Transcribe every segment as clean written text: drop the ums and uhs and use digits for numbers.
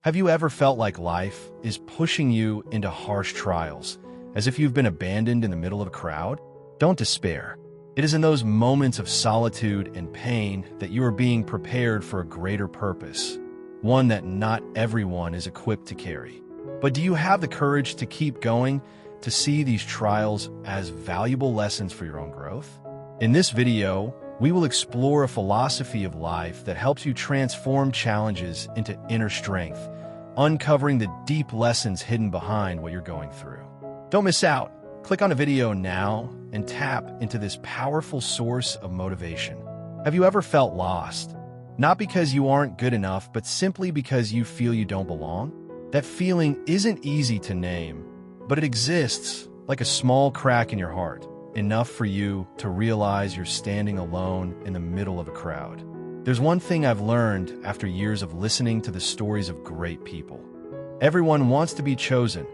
Have you ever felt like life is pushing you into harsh trials, as if you've been abandoned in the middle of a crowd? Don't despair. It is in those moments of solitude and pain that you are being prepared for a greater purpose, one that not everyone is equipped to carry. But do you have the courage to keep going, to see these trials as valuable lessons for your own growth? In this video, we will explore a philosophy of life that helps you transform challenges into inner strength, uncovering the deep lessons hidden behind what you're going through. Don't miss out. Click on the video now and tap into this powerful source of motivation. Have you ever felt lost? Not because you aren't good enough, but simply because you feel you don't belong? That feeling isn't easy to name, but it exists like a small crack in your heart, enough for you to realize you're standing alone in the middle of a crowd. There's one thing I've learned after years of listening to the stories of great people. Everyone wants to be chosen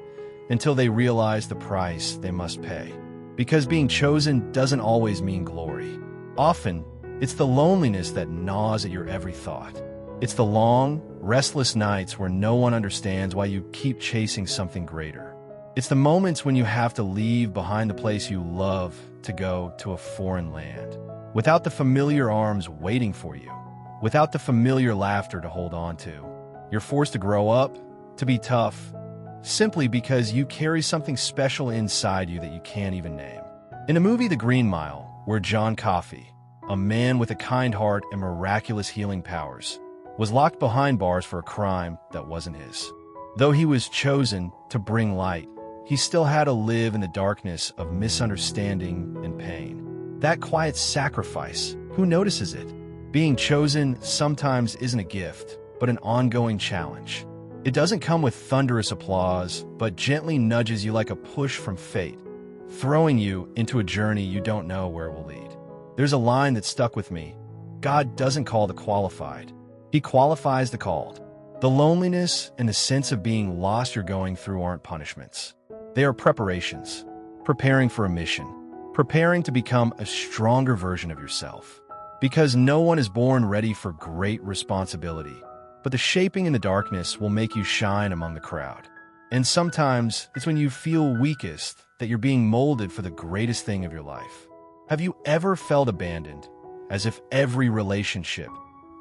until they realize the price they must pay. Because being chosen doesn't always mean glory. Often, it's the loneliness that gnaws at your every thought. It's the long, restless nights where no one understands why you keep chasing something greater. It's the moments when you have to leave behind the place you love to go to a foreign land, without the familiar arms waiting for you, without the familiar laughter to hold on to. You're forced to grow up, to be tough, simply because you carry something special inside you that you can't even name. In the movie The Green Mile, where John Coffey, a man with a kind heart and miraculous healing powers, was locked behind bars for a crime that wasn't his. Though he was chosen to bring light, he still had to live in the darkness of misunderstanding and pain. That quiet sacrifice, who notices it? Being chosen sometimes isn't a gift, but an ongoing challenge. It doesn't come with thunderous applause, but gently nudges you like a push from fate, throwing you into a journey you don't know where it will lead. There's a line that stuck with me. God doesn't call the qualified. He qualifies the called. The loneliness and the sense of being lost you're going through aren't punishments. They are preparations, preparing for a mission, preparing to become a stronger version of yourself. Because no one is born ready for great responsibility, but the shaping in the darkness will make you shine among the crowd. And sometimes it's when you feel weakest that you're being molded for the greatest thing of your life. Have you ever felt abandoned, as if every relationship,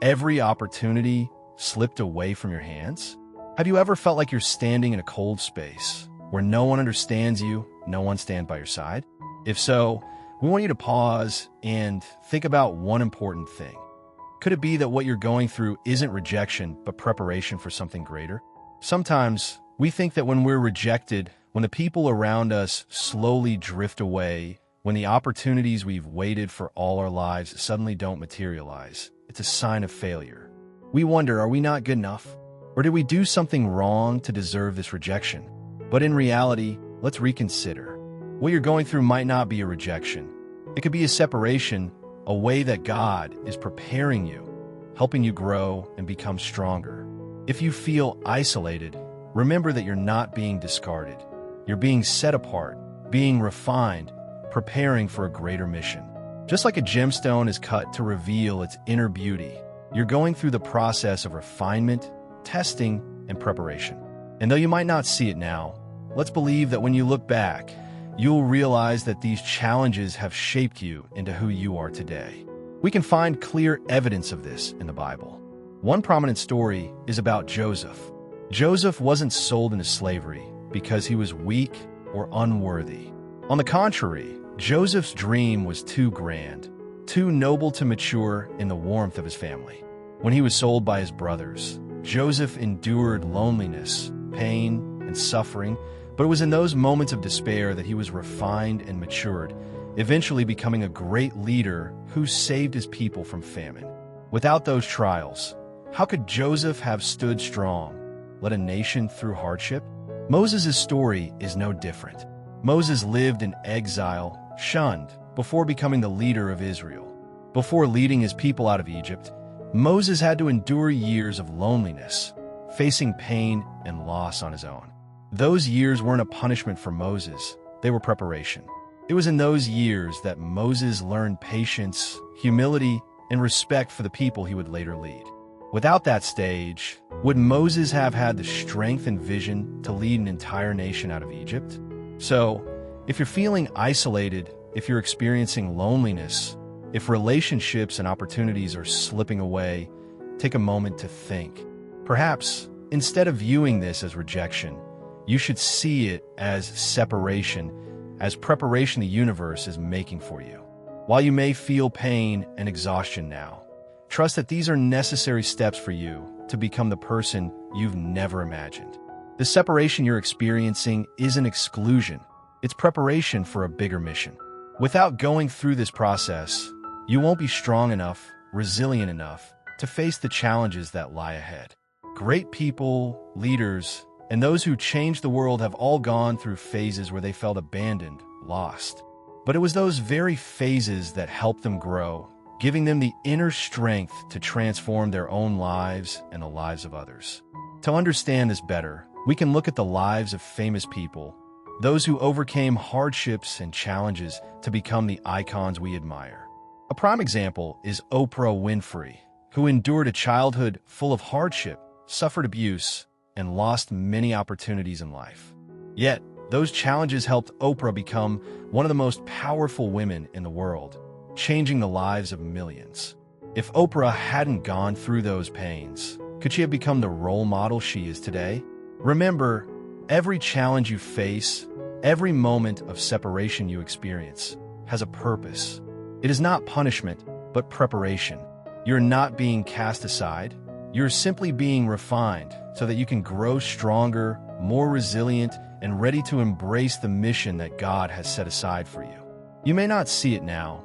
every opportunity slipped away from your hands? Have you ever felt like you're standing in a cold space, where no one understands you, no one stands by your side? If so, we want you to pause and think about one important thing. Could it be that what you're going through isn't rejection, but preparation for something greater? Sometimes we think that when we're rejected, when the people around us slowly drift away, when the opportunities we've waited for all our lives suddenly don't materialize, it's a sign of failure. We wonder, are we not good enough? Or did we do something wrong to deserve this rejection? But in reality, let's reconsider. What you're going through might not be a rejection. It could be a separation, a way that God is preparing you, helping you grow and become stronger. If you feel isolated, remember that you're not being discarded. You're being set apart, being refined, preparing for a greater mission. Just like a gemstone is cut to reveal its inner beauty, you're going through the process of refinement, testing, and preparation. And though you might not see it now, let's believe that when you look back, you'll realize that these challenges have shaped you into who you are today. We can find clear evidence of this in the Bible. One prominent story is about Joseph. Joseph wasn't sold into slavery because he was weak or unworthy. On the contrary, Joseph's dream was too grand, too noble to mature in the warmth of his family. When he was sold by his brothers, Joseph endured loneliness, pain, and suffering, but it was in those moments of despair that he was refined and matured, eventually becoming a great leader who saved his people from famine. Without those trials, how could Joseph have stood strong, led a nation through hardship? Moses' story is no different. Moses lived in exile, shunned, before becoming the leader of Israel. Before leading his people out of Egypt, Moses had to endure years of loneliness, facing pain and loss on his own. Those years weren't a punishment for Moses, they were preparation. It was in those years that Moses learned patience, humility, and respect for the people he would later lead. Without that stage, Would Moses have had the strength and vision to lead an entire nation out of Egypt? So, if you're feeling isolated, if you're experiencing loneliness, if relationships and opportunities are slipping away, take a moment to think. Perhaps, instead of viewing this as rejection, you should see it as separation, as preparation the universe is making for you. While you may feel pain and exhaustion now, trust that these are necessary steps for you to become the person you've never imagined. The separation you're experiencing isn't exclusion, it's preparation for a bigger mission. Without going through this process, you won't be strong enough, resilient enough to face the challenges that lie ahead. Great people, leaders, and those who changed the world have all gone through phases where they felt abandoned, lost. But it was those very phases that helped them grow, giving them the inner strength to transform their own lives and the lives of others. To understand this better, we can look at the lives of famous people, those who overcame hardships and challenges to become the icons we admire. A prime example is Oprah Winfrey, who endured a childhood full of hardship, suffered abuse, and lost many opportunities in life. Yet, those challenges helped Oprah become one of the most powerful women in the world, changing the lives of millions. If Oprah hadn't gone through those pains, could she have become the role model she is today? Remember, every challenge you face, every moment of separation you experience, has a purpose. It is not punishment, but preparation. You're not being cast aside. You're simply being refined so that you can grow stronger, more resilient, and ready to embrace the mission that God has set aside for you. You may not see it now,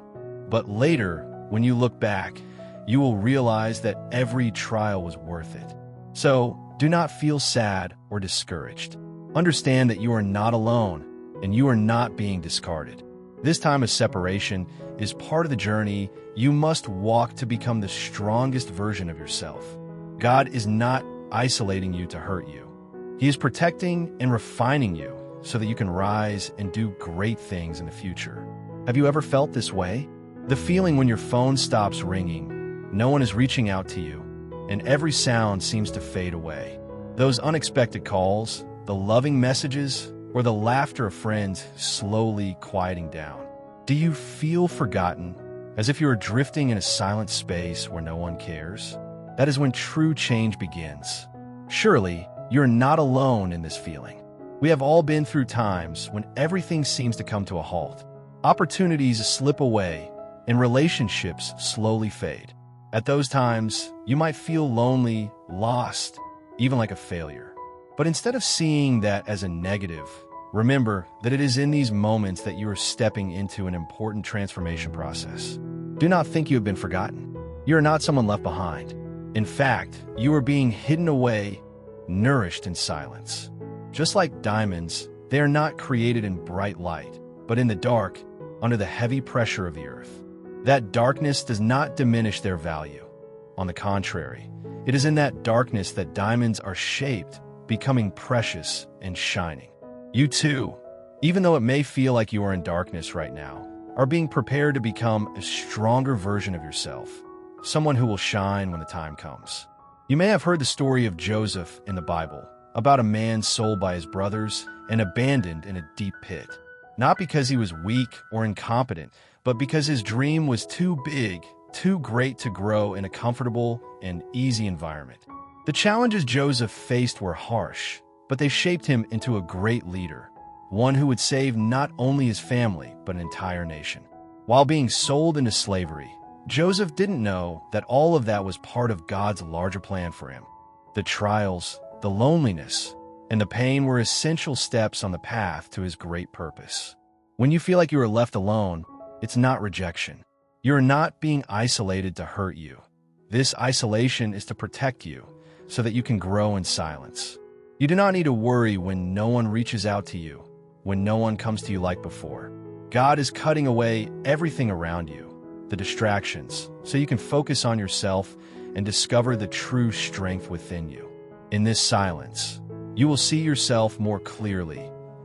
but later, when you look back, you will realize that every trial was worth it. So, do not feel sad or discouraged. Understand that you are not alone, and you are not being discarded. This time of separation is part of the journey you must walk to become the strongest version of yourself. God is not isolating you to hurt you. He is protecting and refining you so that you can rise and do great things in the future. Have you ever felt this way? The feeling when your phone stops ringing, no one is reaching out to you, and every sound seems to fade away. Those unexpected calls, the loving messages, or the laughter of friends slowly quieting down. Do you feel forgotten, as if you are drifting in a silent space where no one cares? That is when true change begins. Surely, you're not alone in this feeling. We have all been through times when everything seems to come to a halt. Opportunities slip away, and relationships slowly fade. At those times, you might feel lonely, lost, even like a failure. But instead of seeing that as a negative, remember that it is in these moments that you are stepping into an important transformation process. Do not think you have been forgotten. You are not someone left behind. In fact, you are being hidden away, nourished in silence. Just like diamonds, they are not created in bright light, but in the dark, under the heavy pressure of the earth. That darkness does not diminish their value. On the contrary, it is in that darkness that diamonds are shaped, becoming precious and shining. You too, even though it may feel like you are in darkness right now, are being prepared to become a stronger version of yourself, someone who will shine when the time comes. You may have heard the story of Joseph in the Bible, about a man sold by his brothers and abandoned in a deep pit. Not because he was weak or incompetent, but because his dream was too big, too great to grow in a comfortable and easy environment. The challenges Joseph faced were harsh, but they shaped him into a great leader, one who would save not only his family, but an entire nation. While being sold into slavery, Joseph didn't know that all of that was part of God's larger plan for him. The trials, the loneliness, and the pain were essential steps on the path to his great purpose. When you feel like you are left alone, it's not rejection. You are not being isolated to hurt you. This isolation is to protect you so that you can grow in silence. You do not need to worry when no one reaches out to you, when no one comes to you like before. God is cutting away everything around you, the distractions, so you can focus on yourself and discover the true strength within you. In this silence, you will see yourself more clearly,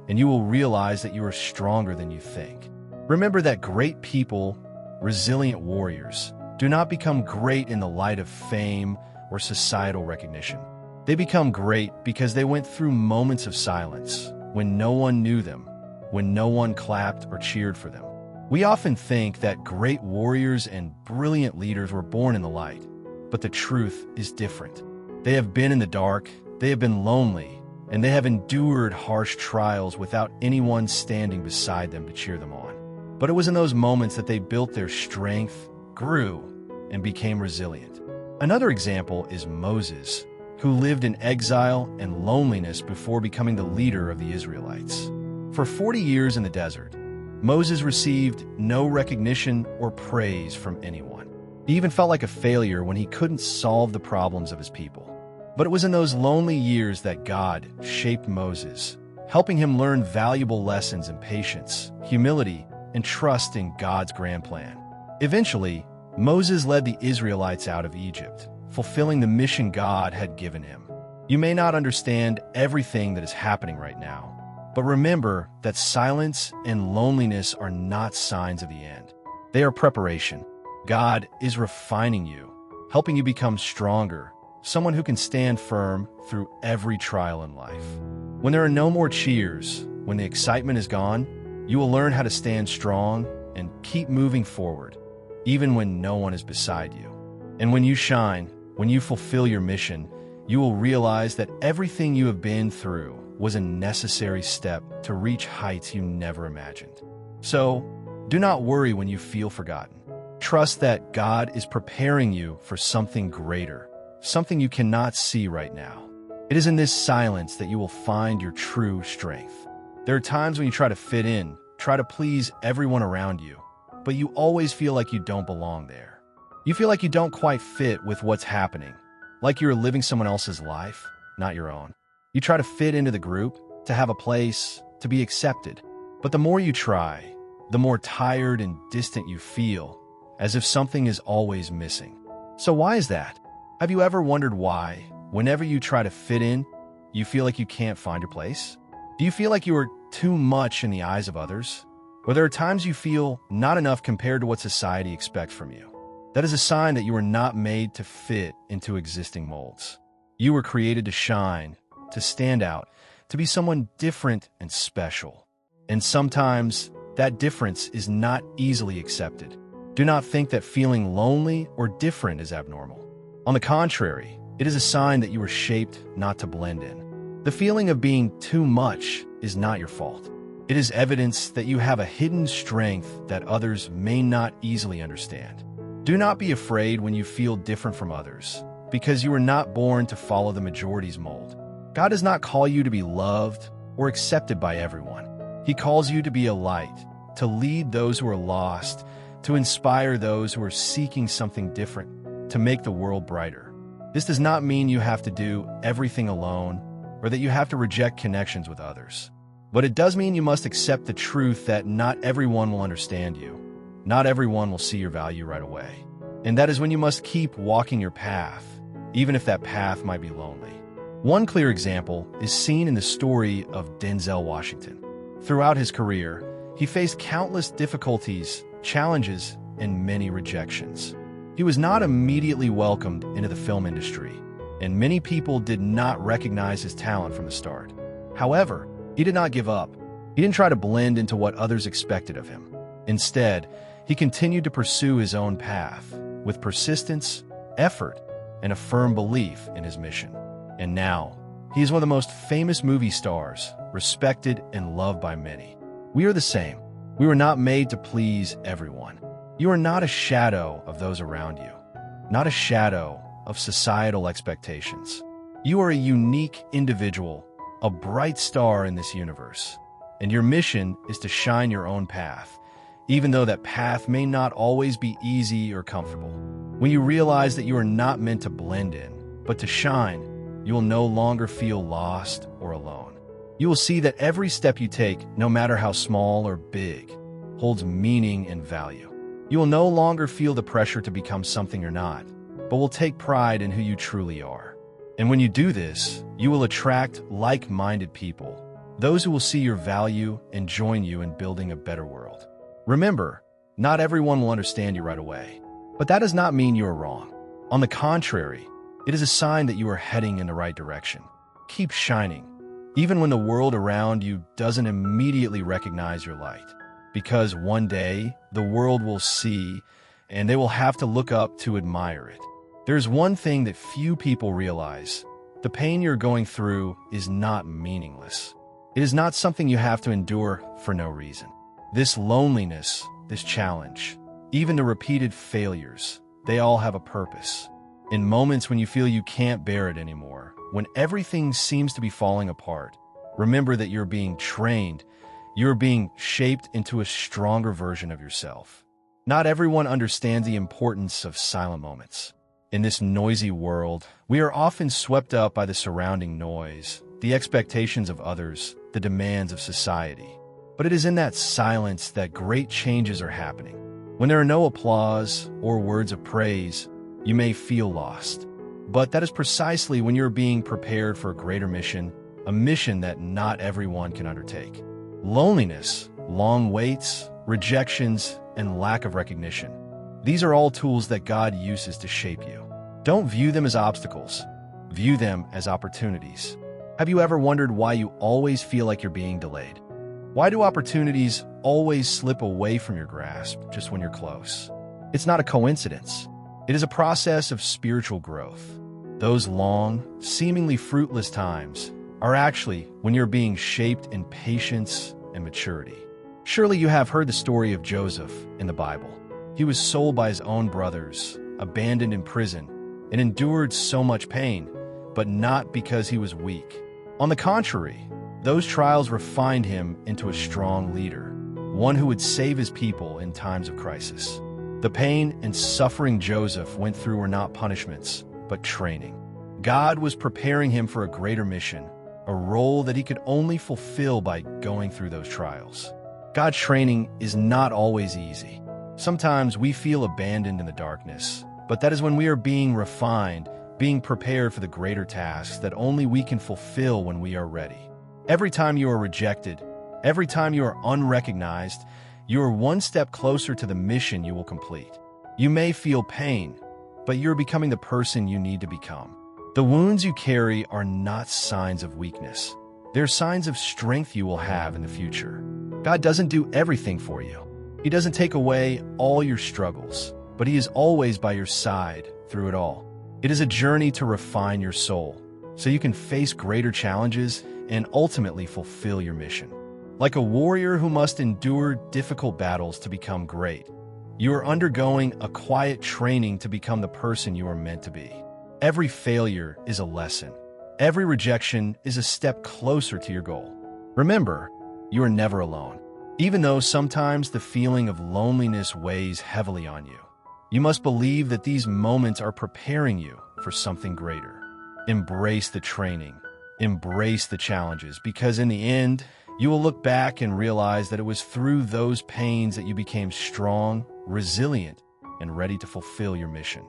and you will realize that you are stronger than you think. Remember that great people, resilient warriors, do not become great in the light of fame or societal recognition. They become great because they went through moments of silence, when no one knew them, when no one clapped or cheered for them. We often think that great warriors and brilliant leaders were born in the light, but the truth is different. They have been in the dark, they have been lonely, and they have endured harsh trials without anyone standing beside them to cheer them on. But it was in those moments that they built their strength, grew, and became resilient. Another example is Moses, who lived in exile and loneliness before becoming the leader of the Israelites. For 40 years in the desert, Moses received no recognition or praise from anyone. He even felt like a failure when he couldn't solve the problems of his people. But it was in those lonely years that God shaped Moses, helping him learn valuable lessons in patience, humility, and trust in God's grand plan. Eventually, Moses led the Israelites out of Egypt, fulfilling the mission God had given him. You may not understand everything that is happening right now, but remember that silence and loneliness are not signs of the end. They are preparation. God is refining you, helping you become stronger, someone who can stand firm through every trial in life. When there are no more cheers, when the excitement is gone, you will learn how to stand strong and keep moving forward, even when no one is beside you. And when you shine, when you fulfill your mission, you will realize that everything you have been through was a necessary step to reach heights you never imagined. So, do not worry when you feel forgotten. Trust that God is preparing you for something greater, something you cannot see right now. It is in this silence that you will find your true strength. There are times when you try to fit in, try to please everyone around you, but you always feel like you don't belong there. You feel like you don't quite fit with what's happening, like you're living someone else's life, not your own. You try to fit into the group, to have a place, to be accepted. But the more you try, the more tired and distant you feel, as if something is always missing. So why is that? Have you ever wondered why, whenever you try to fit in, you feel like you can't find your place? Do you feel like you are too much in the eyes of others? Or there are times you feel not enough compared to what society expects from you? That is a sign that you are not made to fit into existing molds. You were created to shine, to stand out, to be someone different and special. And sometimes that difference is not easily accepted. Do not think that feeling lonely or different is abnormal. On the contrary, it is a sign that you were shaped not to blend in. The feeling of being too much is not your fault. It is evidence that you have a hidden strength that others may not easily understand. Do not be afraid when you feel different from others, because you were not born to follow the majority's mold. God does not call you to be loved or accepted by everyone. He calls you to be a light, to lead those who are lost, to inspire those who are seeking something different, to make the world brighter. This does not mean you have to do everything alone or that you have to reject connections with others. But it does mean you must accept the truth that not everyone will understand you. Not everyone will see your value right away. And that is when you must keep walking your path, even if that path might be lonely. One clear example is seen in the story of Denzel Washington. Throughout his career, he faced countless difficulties, challenges, and many rejections. He was not immediately welcomed into the film industry, and many people did not recognize his talent from the start. However, he did not give up. He didn't try to blend into what others expected of him. Instead, he continued to pursue his own path with persistence, effort, and a firm belief in his mission. And now, he is one of the most famous movie stars, respected and loved by many. We are the same. We were not made to please everyone. You are not a shadow of those around you, not a shadow of societal expectations. You are a unique individual, a bright star in this universe, and your mission is to shine your own path, even though that path may not always be easy or comfortable. When you realize that you are not meant to blend in, but to shine, you will no longer feel lost or alone. You will see that every step you take, no matter how small or big, holds meaning and value. You will no longer feel the pressure to become something you're not, but will take pride in who you truly are. And when you do this, you will attract like-minded people, those who will see your value and join you in building a better world. Remember, not everyone will understand you right away, but that does not mean you are wrong. On the contrary, It is a sign that you are heading in the right direction. Keep shining, even when the world around you doesn't immediately recognize your light. Because one day, the world will see, and they will have to look up to admire it. There's one thing that few people realize. The pain you're going through is not meaningless. It is not something you have to endure for no reason. This loneliness, this challenge, even the repeated failures, they all have a purpose. In moments when you feel you can't bear it anymore, when everything seems to be falling apart, remember that you're being trained, you're being shaped into a stronger version of yourself. Not everyone understands the importance of silent moments. In this noisy world, we are often swept up by the surrounding noise, the expectations of others, the demands of society. But it is in that silence that great changes are happening. When there are no applause or words of praise, you may feel lost. But that is precisely when you're being prepared for a greater mission, a mission that not everyone can undertake. Loneliness, long waits, rejections, and lack of recognition. These are all tools that God uses to shape you. Don't view them as obstacles. View them as opportunities. Have you ever wondered why you always feel like you're being delayed? Why do opportunities always slip away from your grasp just when you're close? It's not a coincidence. It is a process of spiritual growth. Those long, seemingly fruitless times are actually when you're being shaped in patience and maturity. Surely you have heard the story of Joseph in the Bible. He was sold by his own brothers, abandoned in prison, and endured so much pain, but not because he was weak. On the contrary, those trials refined him into a strong leader, one who would save his people in times of crisis. The pain and suffering Joseph went through were not punishments, but training. God was preparing him for a greater mission, a role that he could only fulfill by going through those trials. God's training is not always easy. Sometimes we feel abandoned in the darkness, but that is when we are being refined, being prepared for the greater tasks that only we can fulfill when we are ready. Every time you are rejected, every time you are unrecognized, you are one step closer to the mission you will complete. You may feel pain, but you're becoming the person you need to become. The wounds you carry are not signs of weakness. They're signs of strength you will have in the future. God doesn't do everything for you. He doesn't take away all your struggles, but He is always by your side through it all. It is a journey to refine your soul, so you can face greater challenges and ultimately fulfill your mission. Like a warrior who must endure difficult battles to become great, you are undergoing a quiet training to become the person you are meant to be. Every failure is a lesson. Every rejection is a step closer to your goal. Remember, you are never alone. Even though sometimes the feeling of loneliness weighs heavily on you, you must believe that these moments are preparing you for something greater. Embrace the training. Embrace the challenges, because in the end, you will look back and realize that it was through those pains that you became strong, resilient, and ready to fulfill your mission.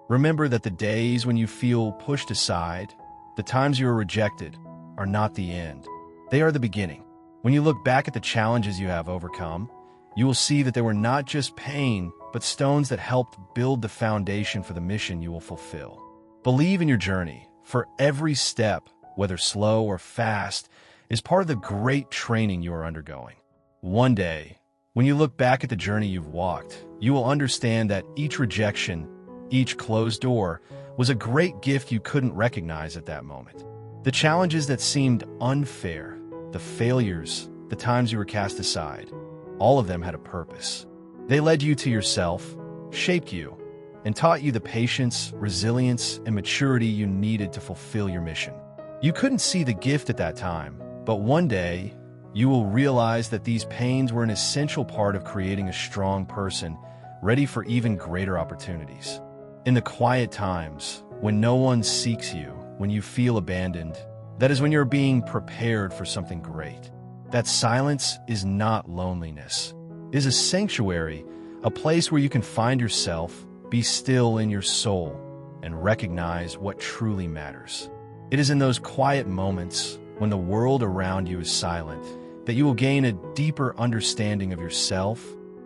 Remember that the days when you feel pushed aside, the times you are rejected, are not the end. They are the beginning. When you look back at the challenges you have overcome, you will see that they were not just pain, but stones that helped build the foundation for the mission you will fulfill. Believe in your journey, for every step, whether slow or fast, is part of the great training you are undergoing. One day, when you look back at the journey you've walked, you will understand that each rejection, each closed door, was a great gift you couldn't recognize at that moment. The challenges that seemed unfair, the failures, the times you were cast aside, all of them had a purpose. They led you to yourself, shaped you, and taught you the patience, resilience, and maturity you needed to fulfill your mission. You couldn't see the gift at that time, but one day, you will realize that these pains were an essential part of creating a strong person, ready for even greater opportunities. In the quiet times, when no one seeks you, when you feel abandoned, that is when you're being prepared for something great. That silence is not loneliness. It is a sanctuary, a place where you can find yourself, be still in your soul, and recognize what truly matters. It is in those quiet moments, when the world around you is silent, that you will gain a deeper understanding of yourself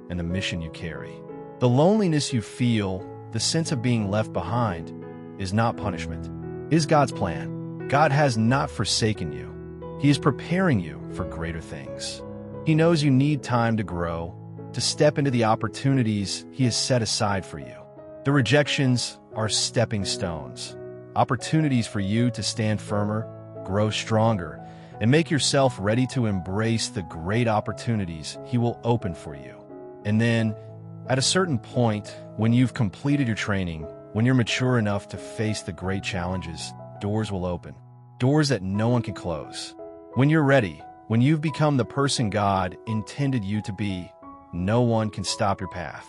and the mission you carry. The loneliness you feel, the sense of being left behind, is not punishment. It is God's plan. God has not forsaken you. He is preparing you for greater things. He knows you need time to grow, to step into the opportunities He has set aside for you. The rejections are stepping stones, opportunities for you to stand firmer, grow stronger, and make yourself ready to embrace the great opportunities He will open for you. And then, at a certain point, when you've completed your training, when you're mature enough to face the great challenges, doors will open. Doors that no one can close. When you're ready, when you've become the person God intended you to be, no one can stop your path.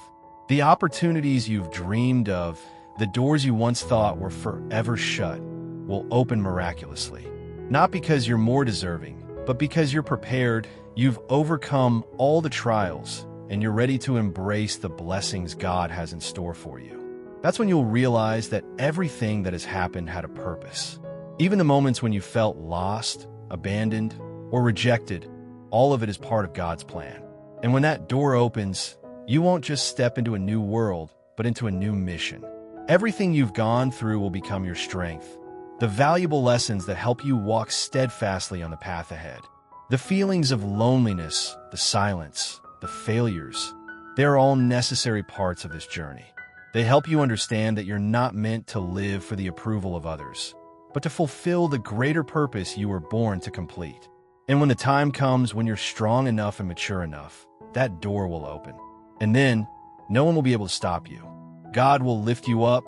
The opportunities you've dreamed of, the doors you once thought were forever shut, will open miraculously. Not because you're more deserving, but because you're prepared, you've overcome all the trials, and you're ready to embrace the blessings God has in store for you. That's when you'll realize that everything that has happened had a purpose. Even the moments when you felt lost, abandoned, or rejected, all of it is part of God's plan. And when that door opens, you won't just step into a new world, but into a new mission. Everything you've gone through will become your strength. The valuable lessons that help you walk steadfastly on the path ahead. The feelings of loneliness, the silence, the failures, they're all necessary parts of this journey. They help you understand that you're not meant to live for the approval of others, but to fulfill the greater purpose you were born to complete. And when the time comes when you're strong enough and mature enough, that door will open. And then, no one will be able to stop you. God will lift you up,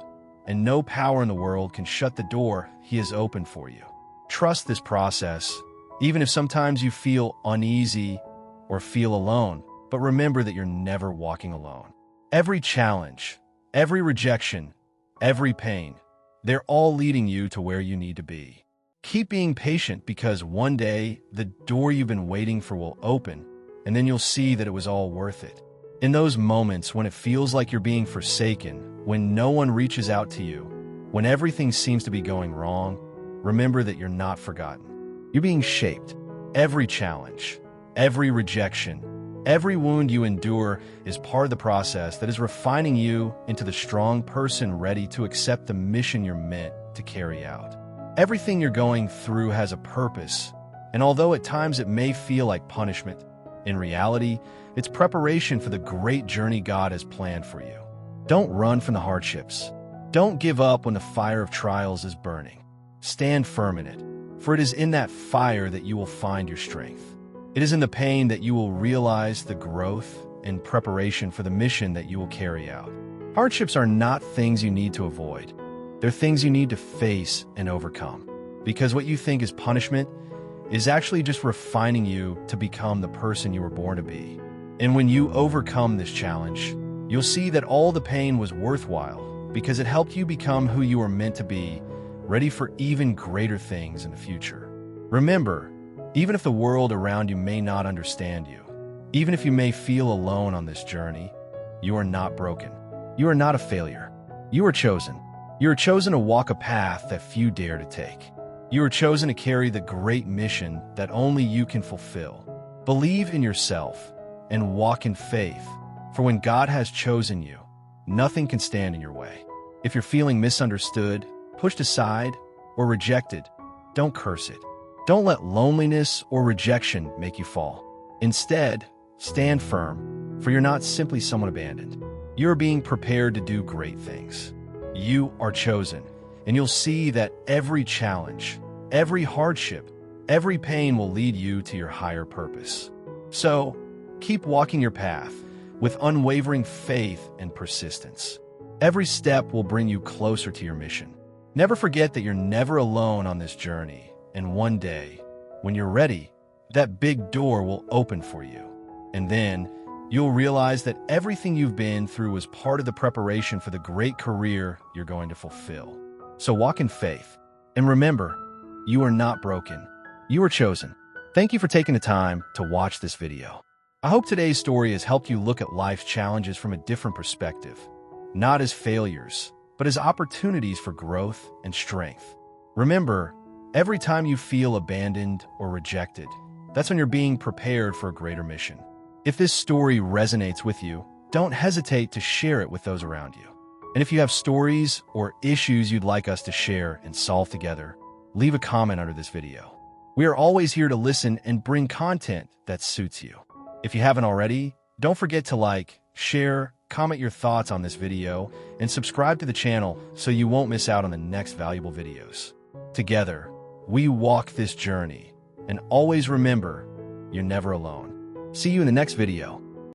and no power in the world can shut the door He has opened for you. Trust this process, even if sometimes you feel uneasy or feel alone, but remember that you're never walking alone. Every challenge, every rejection, every pain, they're all leading you to where you need to be. Keep being patient because one day the door you've been waiting for will open, and then you'll see that it was all worth it. In those moments when it feels like you're being forsaken, when no one reaches out to you, when everything seems to be going wrong, remember that you're not forgotten. You're being shaped. Every challenge, every rejection, every wound you endure is part of the process that is refining you into the strong person ready to accept the mission you're meant to carry out. Everything you're going through has a purpose, and although at times it may feel like punishment, in reality, it's preparation for the great journey God has planned for you. Don't run from the hardships. Don't give up when the fire of trials is burning. Stand firm in it, for it is in that fire that you will find your strength. It is in the pain that you will realize the growth and preparation for the mission that you will carry out. Hardships are not things you need to avoid. They're things you need to face and overcome. Because what you think is punishment is actually just refining you to become the person you were born to be. And when you overcome this challenge, you'll see that all the pain was worthwhile because it helped you become who you were meant to be, ready for even greater things in the future. Remember, even if the world around you may not understand you, even if you may feel alone on this journey, you are not broken. You are not a failure. You are chosen. You are chosen to walk a path that few dare to take. You are chosen to carry the great mission that only you can fulfill. Believe in yourself and walk in faith, for when God has chosen you, nothing can stand in your way. If you're feeling misunderstood, pushed aside, or rejected, don't curse it. Don't let loneliness or rejection make you fall. Instead, stand firm, for you're not simply someone abandoned. You're being prepared to do great things. You are chosen, and you'll see that every challenge, every hardship, every pain will lead you to your higher purpose. So, keep walking your path with unwavering faith and persistence. Every step will bring you closer to your mission. Never forget that you're never alone on this journey, and one day, when you're ready, that big door will open for you. And then, you'll realize that everything you've been through was part of the preparation for the great career you're going to fulfill. So walk in faith. And remember, you are not broken. You are chosen. Thank you for taking the time to watch this video. I hope today's story has helped you look at life's challenges from a different perspective, not as failures, but as opportunities for growth and strength. Remember, every time you feel abandoned or rejected, that's when you're being prepared for a greater mission. If this story resonates with you, don't hesitate to share it with those around you. And if you have stories or issues you'd like us to share and solve together, leave a comment under this video. We are always here to listen and bring content that suits you. If you haven't already, don't forget to like, share, comment your thoughts on this video, and subscribe to the channel so you won't miss out on the next valuable videos. Together, we walk this journey, and always remember, you're never alone. See you in the next video.